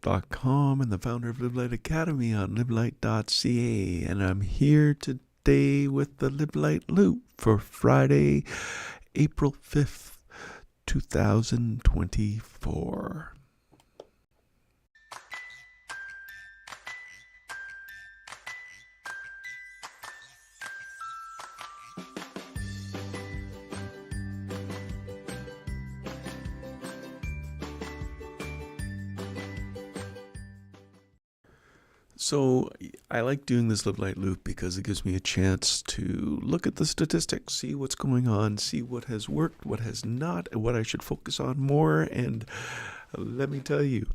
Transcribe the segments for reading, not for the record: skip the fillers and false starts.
livelight.com and the founder of Live Light Academy on livelight.ca. And I'm here today with the Live Light Loop for Friday, April 5th, 2024. So I like doing this Live Light Loop because it gives me a chance to look at the statistics, see what's going on, see what has worked, what has not, and what I should focus on more. And let me tell you,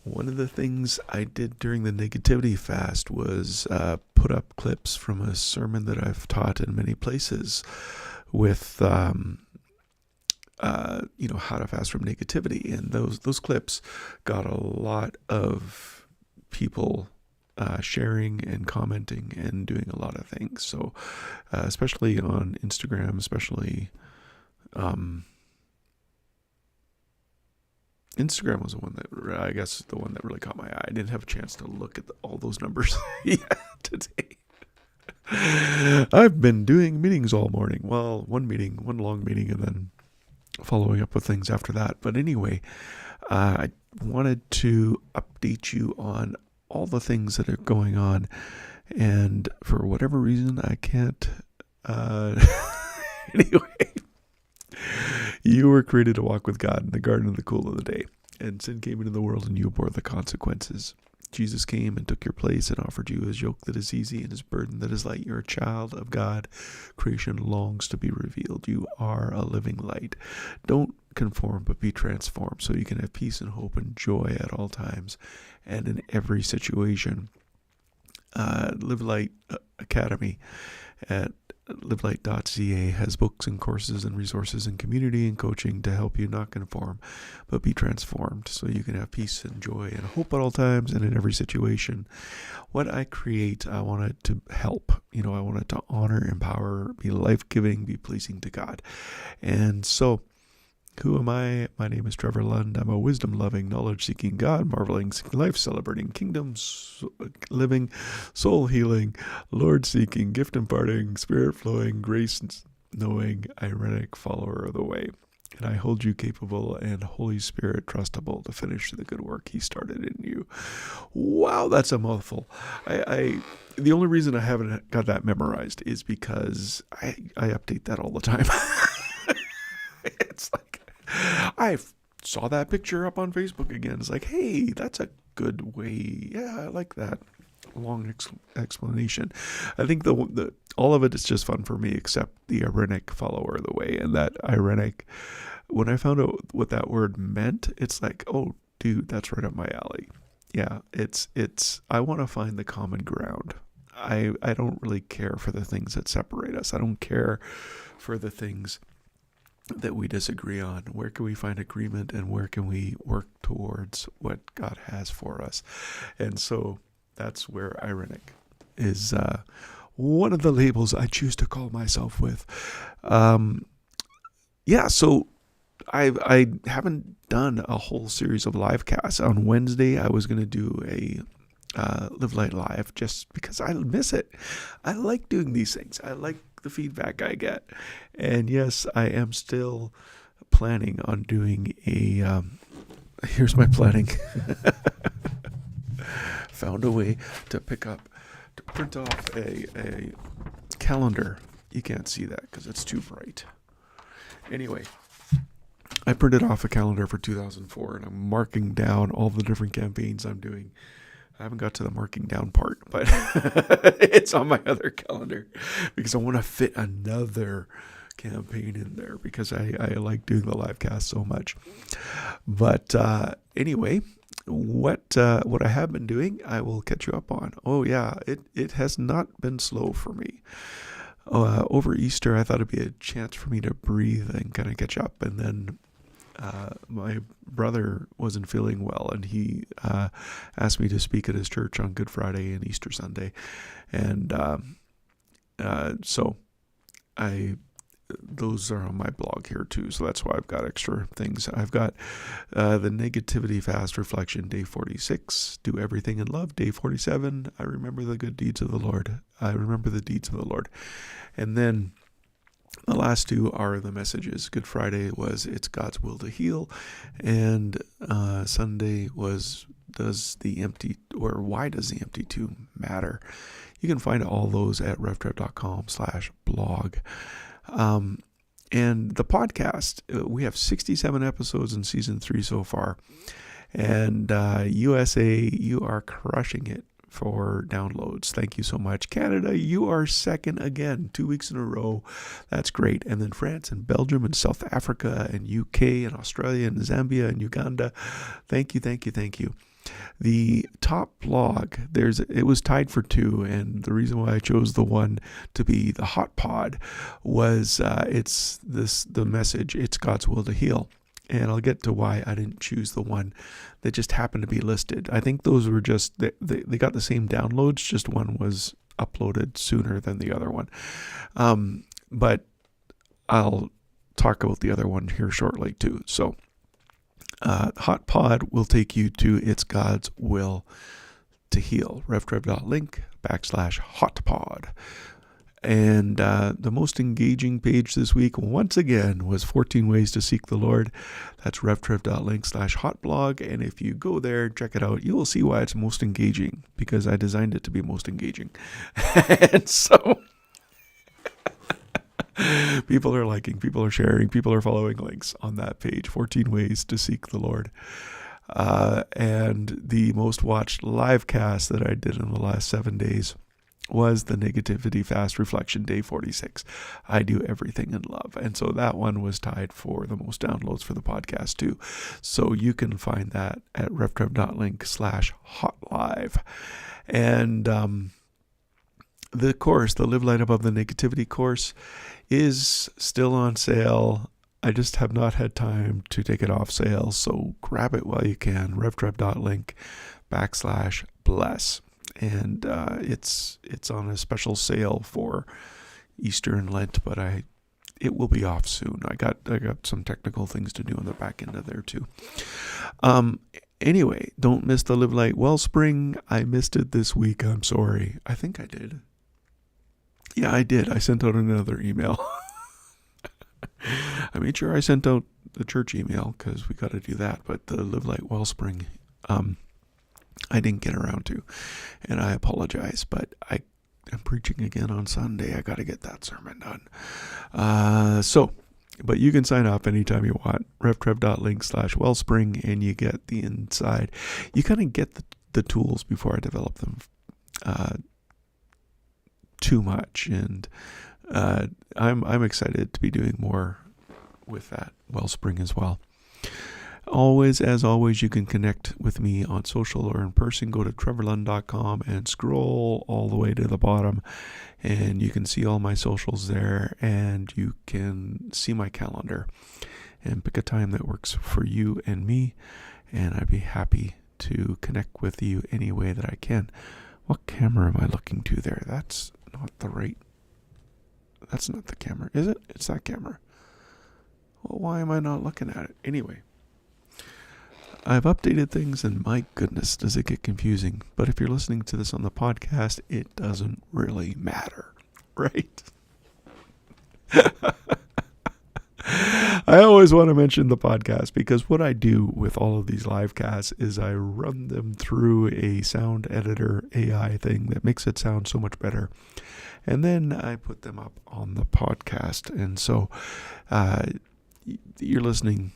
one of the things I did during the negativity fast was put up clips from a sermon that I've taught in many places with how to fast from negativity. And those clips got a lot of people sharing and commenting and doing a lot of things. So especially on Instagram, Instagram was the one that really caught my eye. I didn't have a chance to look at all those numbers yet today. I've been doing meetings all morning. Well, one long meeting, and then following up with things after that. But anyway, I wanted to update you on all the things that are going on, and for whatever reason I can't anyway, you were created to walk with God in the garden in the cool of the day, and sin came into the world and you bore the consequences. Jesus came and took your place and offered you his yoke that is easy and his burden that is light. You're a child of God. Creation longs to be revealed. You are a living light. Don't conform, but be transformed, so you can have peace and hope and joy at all times and in every situation. Live Light Academy at livelight.ca has books and courses and resources and community and coaching to help you not conform, but be transformed, so you can have peace and joy and hope at all times and in every situation. What I create, I want it to help. I want it to honor, empower, be life-giving, be pleasing to God. And so, who am I? My name is Trevor Lund. I'm a wisdom-loving, knowledge-seeking, God-marveling, life-celebrating, kingdom-living, soul-healing, Lord-seeking, gift-imparting, spirit-flowing, grace-knowing, ironic follower of the way. And I hold you capable and Holy Spirit trustable to finish the good work he started in you. Wow, that's a mouthful. The only reason I haven't got that memorized is because I update that all the time. It's like, I saw that picture up on Facebook again. It's like, hey, that's a good way. Yeah, I like that long explanation. I think the all of it is just fun for me, except the ironic follower of the way. And that ironic, when I found out what that word meant, it's like, oh, dude, that's right up my alley. Yeah, it's. I want to find the common ground. I don't really care for the things that separate us. I don't care for the things that we disagree on. Where can we find agreement, and where can we work towards what God has for us? And so that's where ironic is one of the labels I choose to call myself with. So I haven't done a whole series of live casts. On Wednesday, I was going to do a Live Light Live just because I miss it. I like doing these things. I like the feedback I get. And yes, I am still planning on doing a here's my planning. Found a way to print off a calendar. You can't see that because it's too bright. Anyway, I printed off a calendar for 2004, and I'm marking down all the different campaigns I'm doing. I haven't got to the marking down part, but it's on my other calendar because I want to fit another campaign in there because I like doing the live cast so much. But anyway, what I have been doing, I will catch you up on. Oh yeah, it has not been slow for me. Over Easter, I thought it'd be a chance for me to breathe and kind of catch up, and then my brother wasn't feeling well, and he asked me to speak at his church on Good Friday and Easter Sunday, and so I those are on my blog here too, so that's why I've got extra things. I've got the Negativity Fast Reflection, day 46, Do Everything in Love, day 47, I remember the good deeds of the Lord. I remember the deeds of the Lord. And then the last two are the messages. Good Friday was It's God's Will to Heal, and Sunday was Why does the empty tomb matter? You can find all those at revtrev.com/blog. And the podcast, we have 67 episodes in season 3 so far. And USA, you are crushing it for downloads. Thank you so much. Canada, you are second again, 2 weeks in a row. That's great. And then France and Belgium and South Africa and UK and Australia and Zambia and Uganda. Thank you, thank you, thank you. The top blog, it was tied for 2, and the reason why I chose the one to be the hot pod was the message, It's God's Will to Heal. And I'll get to why I didn't choose the one that just happened to be listed. I think those were just, they got the same downloads, just one was uploaded sooner than the other one. But I'll talk about the other one here shortly too. So Hot Pod will take you to It's God's Will to Heal. revtrev.link/hotpod. And the most engaging page this week, once again, was 14 Ways to Seek the Lord. That's revtrev.link/hotblog. And if you go there, check it out, you will see why it's most engaging, because I designed it to be most engaging. And so people are liking, people are sharing, people are following links on that page, 14 Ways to Seek the Lord. And the most watched live cast that I did in the last 7 days was the Negativity Fast Reflection, day 46. I Do Everything in Love. And so that one was tied for the most downloads for the podcast too. So you can find that at revtrev.link/hotlive. And the course, the Live Light Above the Negativity course, is still on sale. I just have not had time to take it off sale. So grab it while you can. revtrev.link/bless. And it's on a special sale for Easter and Lent, but it will be off soon. I got some technical things to do on the back end of there too. Anyway, don't miss the Live Light Wellspring. I missed it this week. I'm sorry. I think I did. Yeah, I did. I sent out another email. I made sure I sent out the church email because we got to do that. But the Live Light Wellspring, I didn't get around to, and I apologize, but I'm preaching again on Sunday. I got to get that sermon done. But you can sign up anytime you want, revtrev.link/wellspring, and you get the inside. You kind of get the tools before I develop them too much, and I'm excited to be doing more with that Wellspring as well. As always, you can connect with me on social or in person. Go to trevorlund.com and scroll all the way to the bottom, and you can see all my socials there, and you can see my calendar and pick a time that works for you and me, and I'd be happy to connect with you any way that I can. What camera am I looking to there? That's not the camera, is it? It's that camera. Well, why am I not looking at it? Anyway, I've updated things, and my goodness, does it get confusing. But if you're listening to this on the podcast, it doesn't really matter, right? I always want to mention the podcast, because what I do with all of these live casts is I run them through a sound editor AI thing that makes it sound so much better. And then I put them up on the podcast. And so you're listening.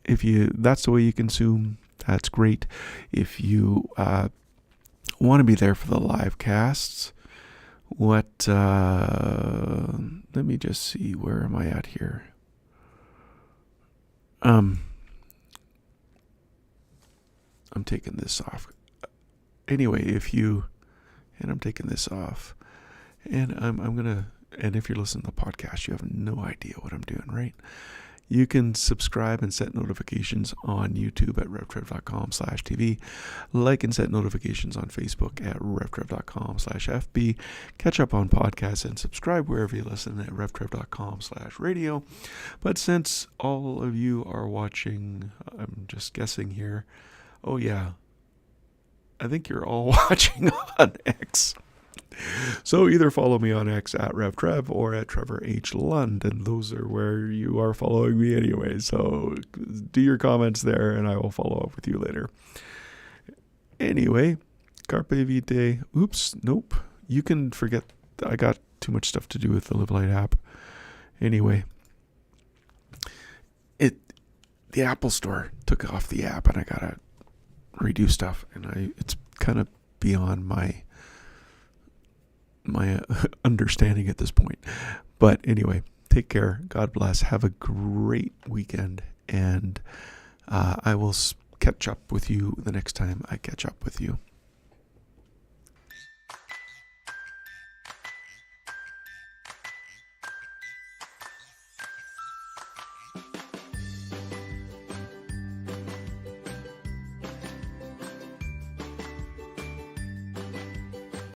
If that's the way you consume, that's great. If you want to be there for the live casts, let me just see, where am I at here? I'm taking this off. Anyway, I'm taking this off, and I'm gonna, and if you're listening to the podcast, you have no idea what I'm doing, right? You can subscribe and set notifications on YouTube at revtrev.com/TV. Like and set notifications on Facebook at revtrev.com/FB. Catch up on podcasts and subscribe wherever you listen at revtrev.com/radio. But since all of you are watching, I'm just guessing here. Oh yeah, I think you're all watching on X. So either follow me on X at RevTrev or at Trevor H. Lund, and those are where you are following me anyway. So do your comments there, and I will follow up with you later. Anyway, Carpe Vitae. Oops, nope. You can forget. I got too much stuff to do with the Live Light app. Anyway, the Apple Store took off the app, and I gotta redo stuff, and it's kind of beyond my understanding at this point. But anyway, take care. God bless. Have a great weekend. And I will catch up with you the next time I catch up with you.